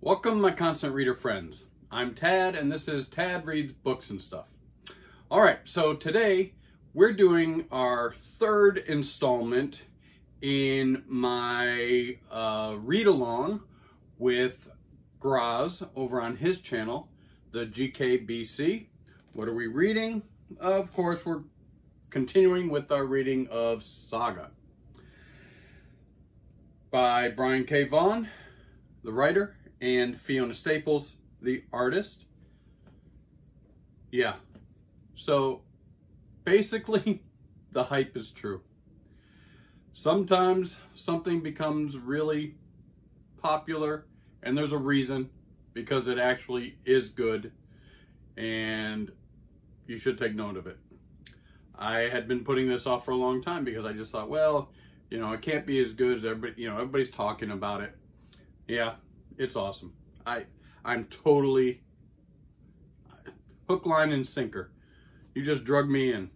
Welcome, my constant reader friends. I'm Tad, and this is Tad Reads Books and Stuff. All right, so today we're doing our third installment in my read-along with Grozz over on his channel, the GKBC. What are we reading? Of course, we're continuing with our reading of Saga by Brian K. Vaughan, the writer, and Fiona Staples, the artist. Yeah, so basically the hype is true. Sometimes something becomes really popular and there's a reason, because it actually is good and you should take note of it. I had been putting this off for a long time because I just thought, well, you know, it can't be as good as everybody, everybody's talking about it. Yeah, it's awesome. I'm totally hook, line, and sinker. You just drug me in,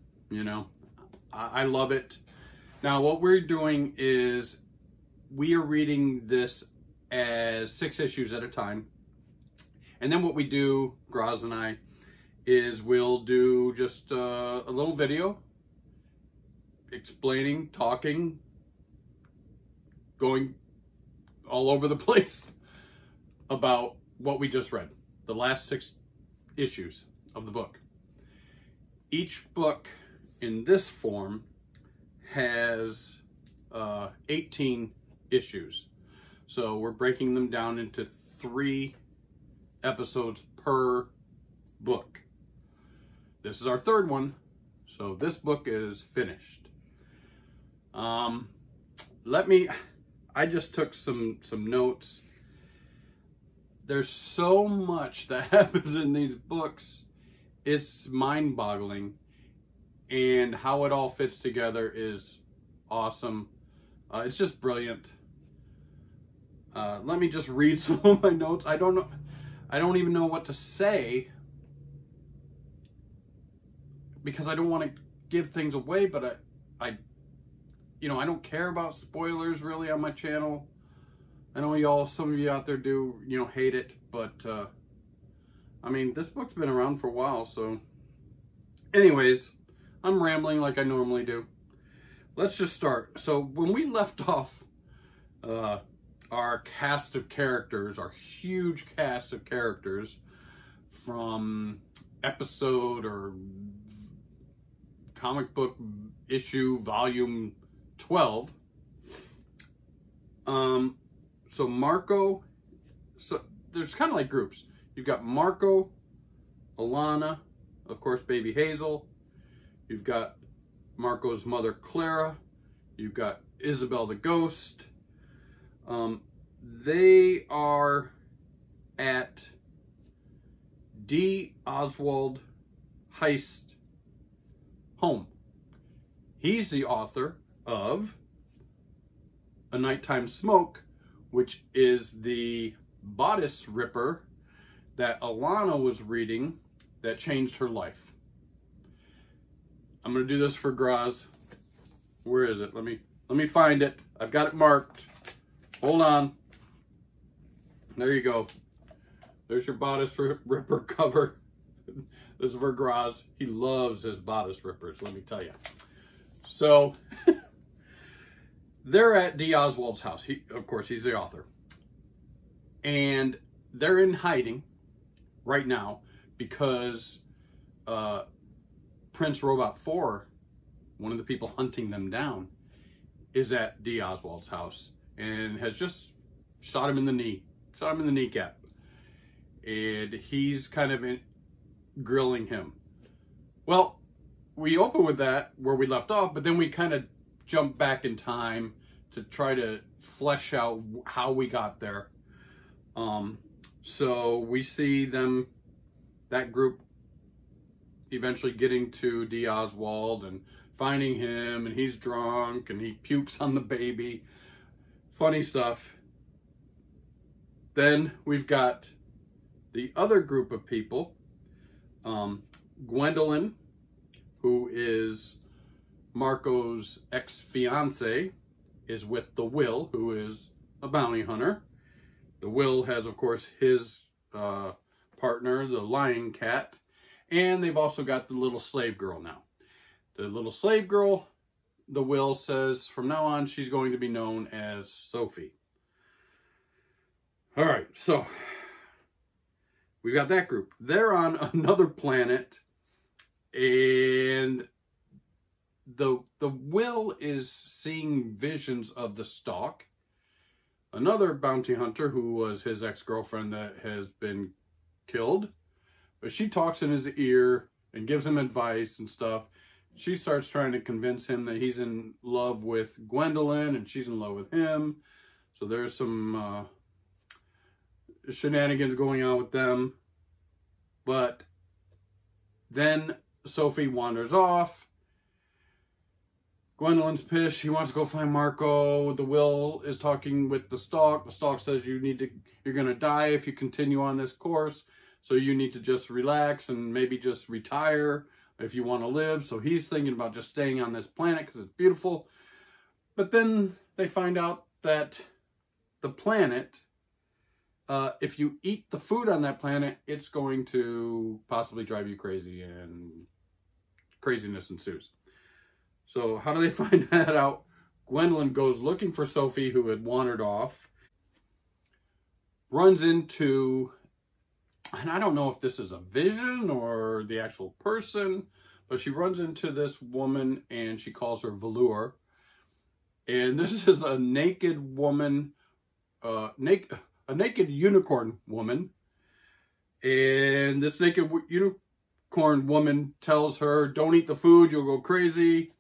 I love it. Now, what we're doing is we are reading this as 6 issues at a time. And then what we do, Grozz and I, is we'll do just a little video explaining, talking, going all over the place about what we just read, the last 6 issues of the book. Each book in this form has 18 issues. So we're breaking them down into 3 episodes per book. This is our 3rd one, so this book is finished. I just took some notes. There's so much that happens in these books. It's mind-boggling, and how it all fits together is awesome. It's just brilliant. Let me just read some of my notes. I don't even know what to say because I don't want to give things away, but I don't care about spoilers really on my channel. I know some of you out there do, hate it, but, I mean, this book's been around for a while, so. Anyways, I'm rambling like I normally do. Let's just start. So, when we left off, our cast of characters, our huge cast of characters from episode or comic book issue volume 12, so Marco, so there's kind of like groups. You've got Marco, Alana, of course, baby Hazel. You've got Marco's mother, Clara. You've got Isabel the Ghost. They are at D. Oswald Heist's home. He's the author of A Nighttime Smoke, which is the bodice ripper that Alana was reading that changed her life. I'm going to do this for Grozz. Where is it? Let me find it. I've got it marked. Hold on. There you go. There's your bodice ripper cover. This is for Grozz. He loves his bodice rippers, let me tell you. So, they're at D. Oswald's house. Of course, he's the author. And they're in hiding right now because Prince Robot 4, one of the people hunting them down, is at D. Oswald's house and has just shot him in the knee. Shot him in the kneecap. And he's kind of grilling him. Well, we open with that where we left off, but then we kind of jump back in time to try to flesh out how we got there. So we see them, that group, eventually getting to D. Oswald and finding him, and he's drunk and he pukes on the baby. Funny stuff. Then we've got the other group of people, Gwendolyn, who is Marco's ex-fiance, is with the Will, who is a bounty hunter. The Will has, of course, his partner, the lion cat. And they've also got the little slave girl now. The little slave girl, the Will says, from now on, she's going to be known as Sophie. All right, so we got that group. They're on another planet, and the Will is seeing visions of the Stalk, another bounty hunter who was his ex-girlfriend that has been killed. But she talks in his ear and gives him advice and stuff. She starts trying to convince him that he's in love with Gwendolyn and she's in love with him. So there's some shenanigans going on with them. But then Sophie wanders off. Gwendolyn's pissed. She wants to go find Marco. The Will is talking with the Stalk. The Stalk says you're going to die if you continue on this course. So you need to just relax and maybe just retire if you want to live. So he's thinking about just staying on this planet because it's beautiful. But then they find out that the planet, if you eat the food on that planet, it's going to possibly drive you crazy and craziness ensues. So how do they find that out? Gwendolyn goes looking for Sophie, who had wandered off. Runs into... and I don't know if this is a vision or the actual person, but she runs into this woman and she calls her Velour. And this is a naked woman, a naked unicorn woman. And this naked unicorn woman tells her, don't eat the food, you'll go crazy.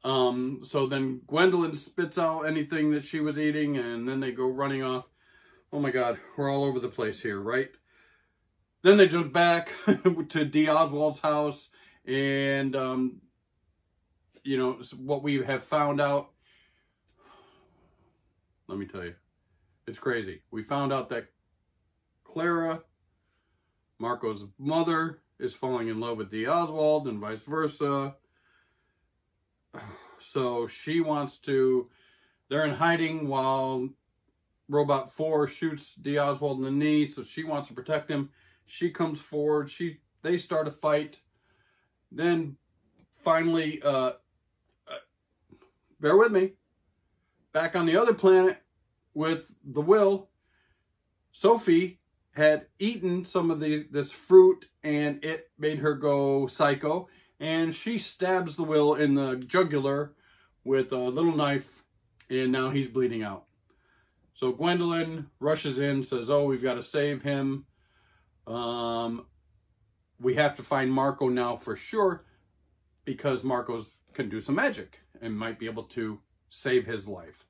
So then Gwendolyn spits out anything that she was eating and then they go running off. Oh my God, we're all over the place here, right? Then they jump back to D. Oswald's house, and, you know, what we have found out, let me tell you, it's crazy. We found out that Clara, Marco's mother, is falling in love with D. Oswald, and vice versa. So she wants to, they're in hiding while Robot 4 shoots D. Oswald in the knee, so she wants to protect him. She comes forward. They start a fight. Then finally, bear with me, back on the other planet with the Will, Sophie had eaten some of this fruit and it made her go psycho. And she stabs the Will in the jugular with a little knife and now he's bleeding out. So Gwendolyn rushes in, says, oh, we've got to save him. We have to find Marco now for sure because Marco's can do some magic and might be able to save his life.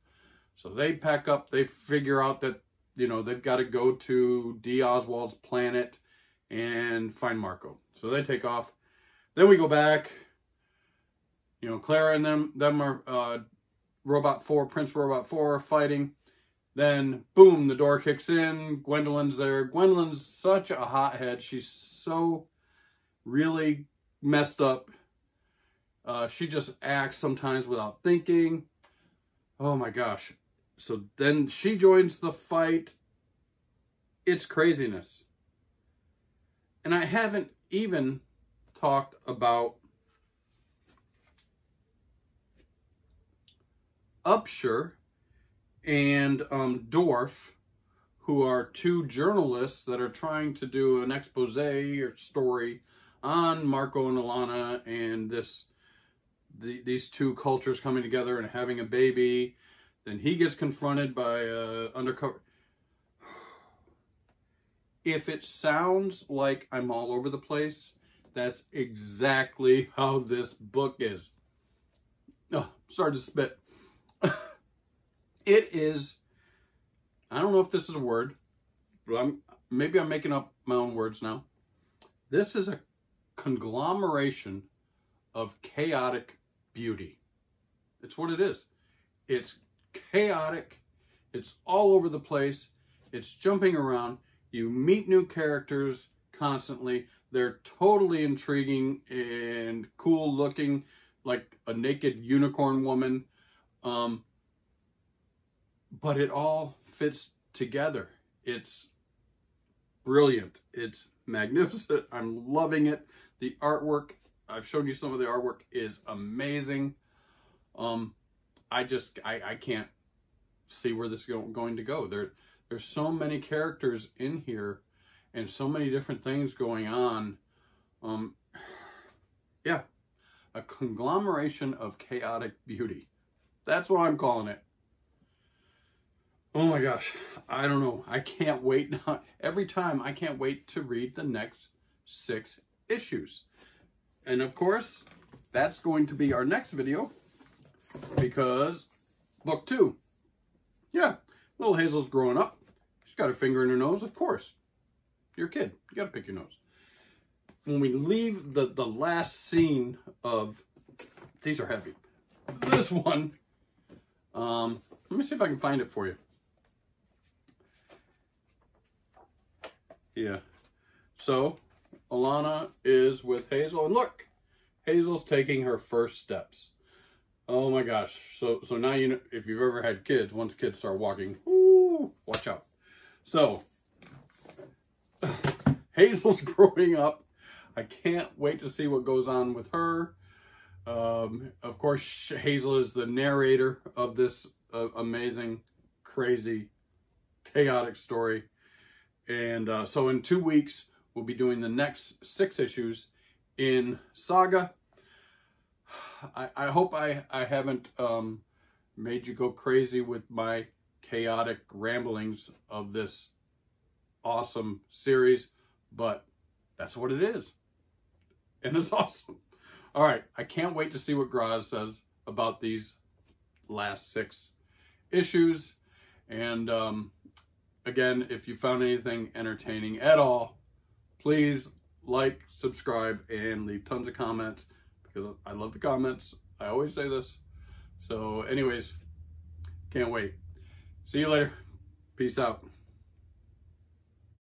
So they pack up, they figure out that, you know, they've got to go to D. Oswald's planet and find Marco. So they take off. Then we go back, you know, Clara and them are, Robot 4, Prince Robot 4 are fighting. Then, boom, the door kicks in. Gwendolyn's there. Gwendolyn's such a hothead. She's so really messed up. She just acts sometimes without thinking. Oh, my gosh. So then she joins the fight. It's craziness. And I haven't even talked about Upshur and Dorf, who are two journalists that are trying to do an expose or story on Marco and Alana and these two cultures coming together and having a baby. Then he gets confronted by undercover. If it sounds like I'm all over the place, that's exactly how this book is. Oh, started to spit. It is, I don't know if this is a word, but maybe I'm making up my own words now. This is a conglomeration of chaotic beauty. It's what it is. It's chaotic. It's all over the place. It's jumping around. You meet new characters constantly. They're totally intriguing and cool looking, like a naked unicorn woman. But it all fits together. It's brilliant. It's magnificent. I'm loving it. The artwork, I've shown you some of the artwork, is amazing. I can't see where this is going to go. There's so many characters in here and so many different things going on. Yeah, a conglomeration of chaotic beauty. That's what I'm calling it. Oh my gosh, I don't know. I can't wait. Every time, I can't wait to read the next 6 issues. And of course, that's going to be our next video, because book 2. Yeah, little Hazel's growing up. She's got a finger in her nose, of course. You're a kid. You got to pick your nose. When we leave the last scene of... These are heavy. This one. Let me see if I can find it for you. Yeah. So, Alana is with Hazel. And look! Hazel's taking her first steps. Oh my gosh. So now you know, if you've ever had kids, once kids start walking, ooh, watch out. So, Hazel's growing up. I can't wait to see what goes on with her. Of course, Hazel is the narrator of this amazing, crazy, chaotic story. And so in 2 weeks, we'll be doing the next 6 issues in Saga. I hope I haven't made you go crazy with my chaotic ramblings of this awesome series, but that's what it is. And it's awesome. All right, I can't wait to see what Grozz says about these last 6 issues. And again, if you found anything entertaining at all, please like, subscribe, and leave tons of comments, because I love the comments. I always say this. So anyways, can't wait. See you later. Peace out.